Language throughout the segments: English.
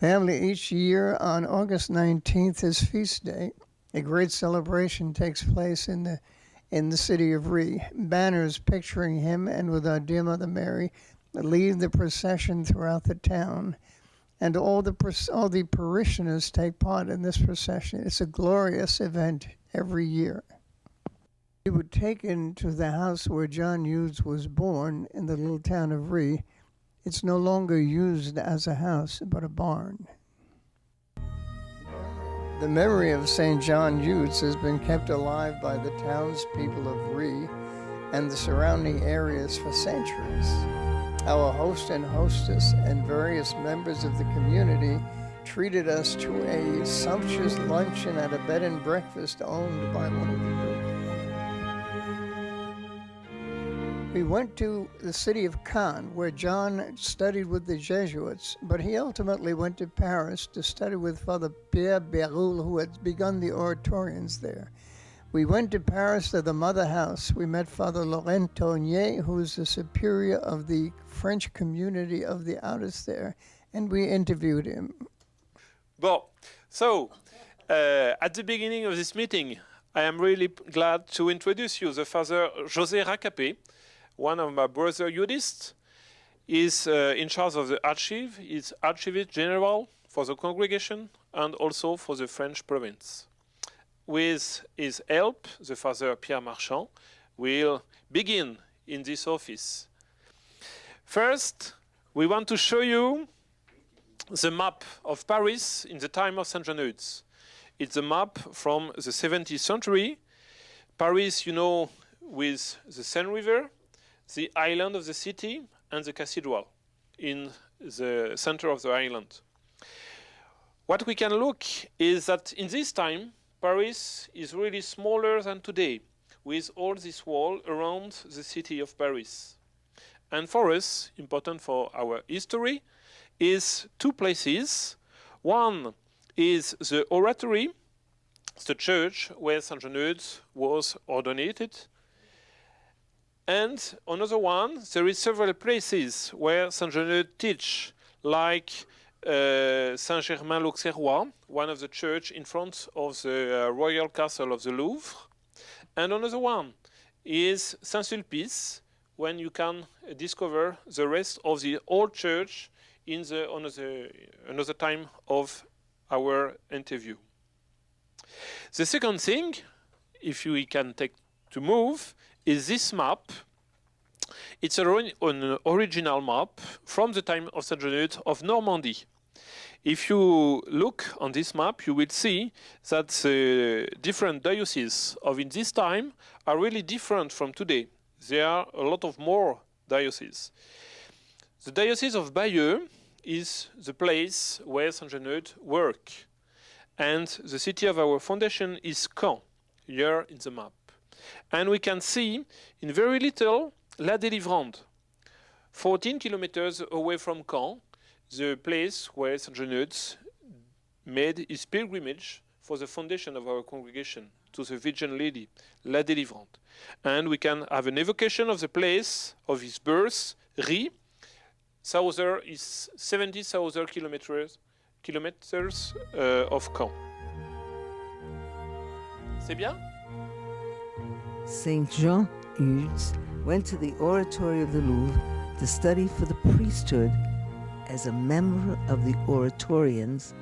Family, each year on August 19th, his feast day, a great celebration takes place in the city of Ries. Banners picturing him and with our dear Mother Mary lead the procession throughout the town, and all the parishioners take part in this procession. It's a glorious event every year. We were taken to the house where John Eudes was born in the little town of Ries. It's no longer used as a house, but a barn. The memory of St. John Eudes has been kept alive by the townspeople of Ries and the surrounding areas for centuries. Our host and hostess and various members of the community treated us to a sumptuous luncheon at a bed and breakfast owned by one of the group. We went to the city of Caen, where John studied with the Jesuits, but he ultimately went to Paris to study with Father Pierre Béroul, who had begun the oratorians there. We went to Paris to the Mother House. We met Father Laurent Tournier, who is the superior of the French community of the Eudes there, and we interviewed him. Well, so at the beginning of this meeting, I am really glad to introduce you the Father José Racapé, one of my brother Eudes, is in charge of the archive. He's Archivist General for the congregation and also for the French province. With his help, the Father Pierre Marchand will begin in this office. First, we want to show you the map of Paris in the time of St. John Eudes. It's a map from the 17th century. Paris, you know, with the Seine River, the island of the city, and the cathedral in the center of the island. What we can look is that in this time, Paris is really smaller than today, with all this wall around the city of Paris. And for us, important for our history, is two places. One is the oratory, the church where St. John Eudes was ordained. And another one, there is several places where St. John Eudes teach, like Saint-Germain-l'Auxerrois, one of the church in front of the royal castle of the Louvre. And another one is Saint-Sulpice, when you can discover the rest of the old church in another time of our interview. The second thing, if we can take to move, is this map. It's an original map from the time of St. John Eudes of Normandy. If you look on this map, you will see that the different dioceses of in this time are really different from today. There are a lot of more dioceses. The diocese of Bayeux is the place where St. John Eudes worked. And the city of our foundation is Caen, here in the map. And we can see in very little La Deliverande, 14 kilometers away from Caen, the place where St. John Eudes made his pilgrimage for the foundation of our congregation to the Virgin Lady, La Deliverande. And we can have an evocation of the place of his birth, Ries. Southern is 70,000 kilometers of Caen. C'est bien? St. Jean Eudes went to the oratory of the Louvre to study for the priesthood as a member of the oratorians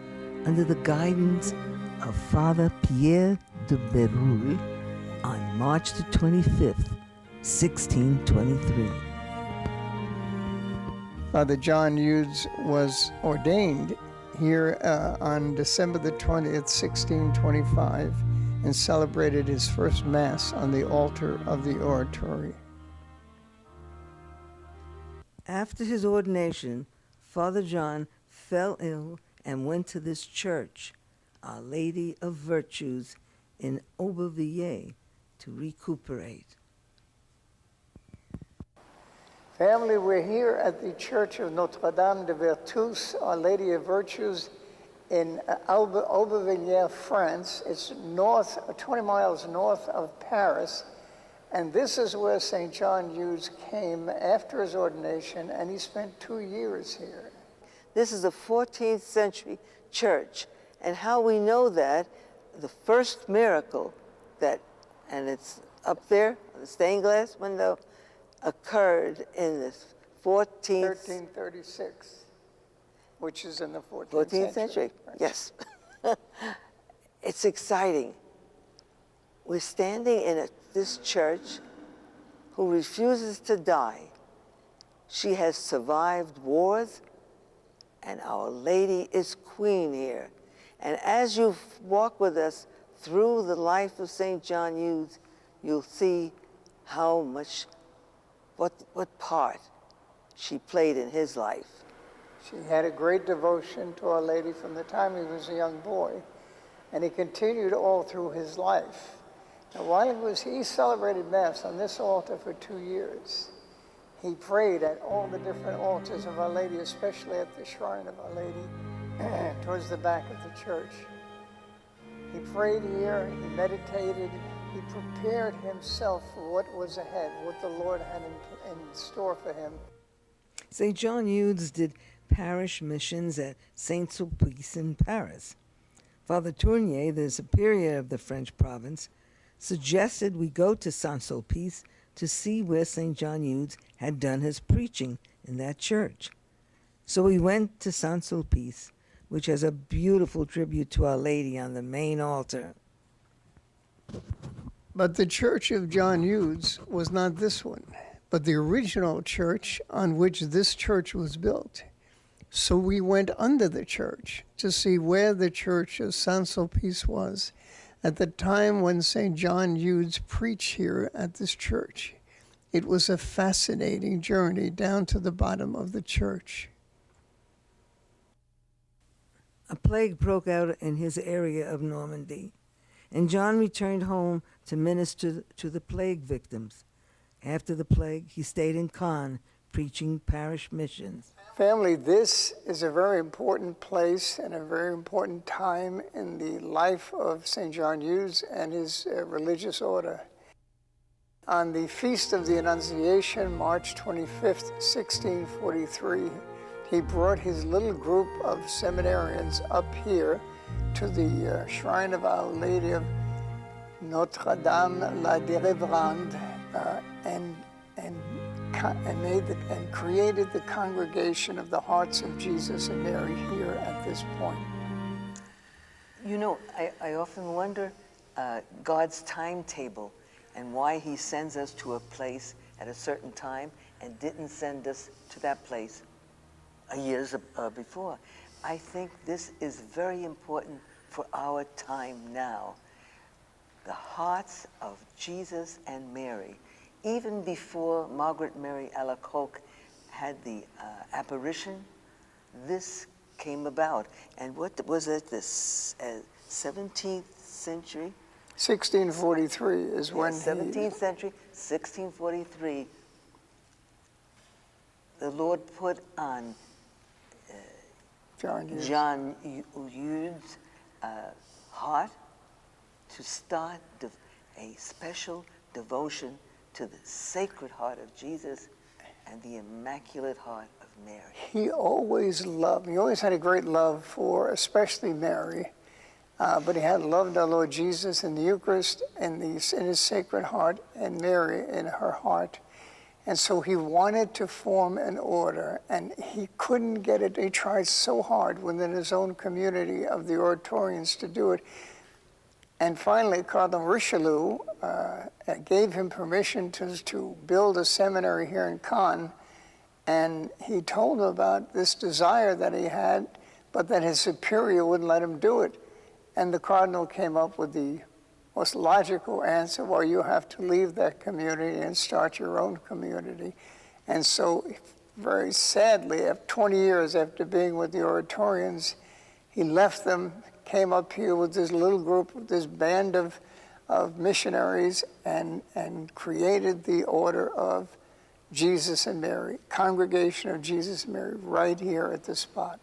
under the guidance of Father Pierre de Béroul on March the 25th, 1623. Father John Eudes was ordained here on December the 20th, 1625, and celebrated his first Mass on the altar of the oratory. After his ordination, Father John fell ill and went to this church, Our Lady of Virtues, in Aubervilliers, to recuperate. Family, we're here at the Church of Notre-Dame de Vertus, Our Lady of Virtues, in Aubervilliers, France. It's 20 miles north of Paris. And this is where St. John Eudes came after his ordination, and he spent 2 years here. This is a 14th century church. And how we know that, the first miracle that, and it's up there on the stained glass window, occurred in the 1336, which is in the 14th century. Right. Yes. It's exciting. We're standing in this church who refuses to die. She has survived wars, and Our Lady is queen here. And as you walk with us through the life of St. John Eudes, you'll see how much, what part she played in his life. She had a great devotion to Our Lady from the time he was a young boy, and he continued all through his life. And while he celebrated Mass on this altar for 2 years. He prayed at all the different altars of Our Lady, especially at the shrine of Our Lady, towards the back of the church. He prayed here, he meditated, he prepared himself for what was ahead, what the Lord had in store for him. St. John Eudes did parish missions at Saint Sulpice in Paris. Father Tournier, the superior of the French province, suggested we go to Saint Sulpice to see where St. John Eudes had done his preaching in that church. So we went to Saint Sulpice, which has a beautiful tribute to Our Lady on the main altar. But the church of John Eudes was not this one, but the original church on which this church was built. So we went under the church to see where the church of Saint Sulpice was at the time when St. John Eudes preached here at this church. It was a fascinating journey down to the bottom of the church. A plague broke out in his area of Normandy, and John returned home to minister to the plague victims. After the plague, he stayed in Caen, preaching parish missions. Family, this is a very important place and a very important time in the life of St. John Eudes and his religious order. On the Feast of the Annunciation, March 25th, 1643, he brought his little group of seminarians up here to the shrine of Our Lady of Notre Dame La Deliverande and created the congregation of the Hearts of Jesus and Mary here at this point. You know, I often wonder God's timetable and why he sends us to a place at a certain time and didn't send us to that place years before. I think this is very important for our time now. The hearts of Jesus and Mary. Even before Margaret Mary Alacoque had the apparition, this came about. And what was it, the 17th century? 1643 is when 17th century, 1643, the Lord put on John Eudes' heart to start a special devotion to the Sacred Heart of Jesus and the Immaculate Heart of Mary. He always had a great love for especially Mary, but he had loved our Lord Jesus in the Eucharist and in his Sacred Heart and Mary in her heart. And so he wanted to form an order, and he couldn't get it. He tried so hard within his own community of the Oratorians to do it. And finally, Cardinal Richelieu gave him permission to build a seminary here in Caen, and he told him about this desire that he had, but that his superior wouldn't let him do it. And the cardinal came up with the most logical answer: well, you have to leave that community and start your own community. And so, very sadly, after 20 years after being with the Oratorians, he left them, came up here with this little group, with this band of missionaries, and created the Order of Jesus and Mary, Congregation of Jesus and Mary, right here at this spot.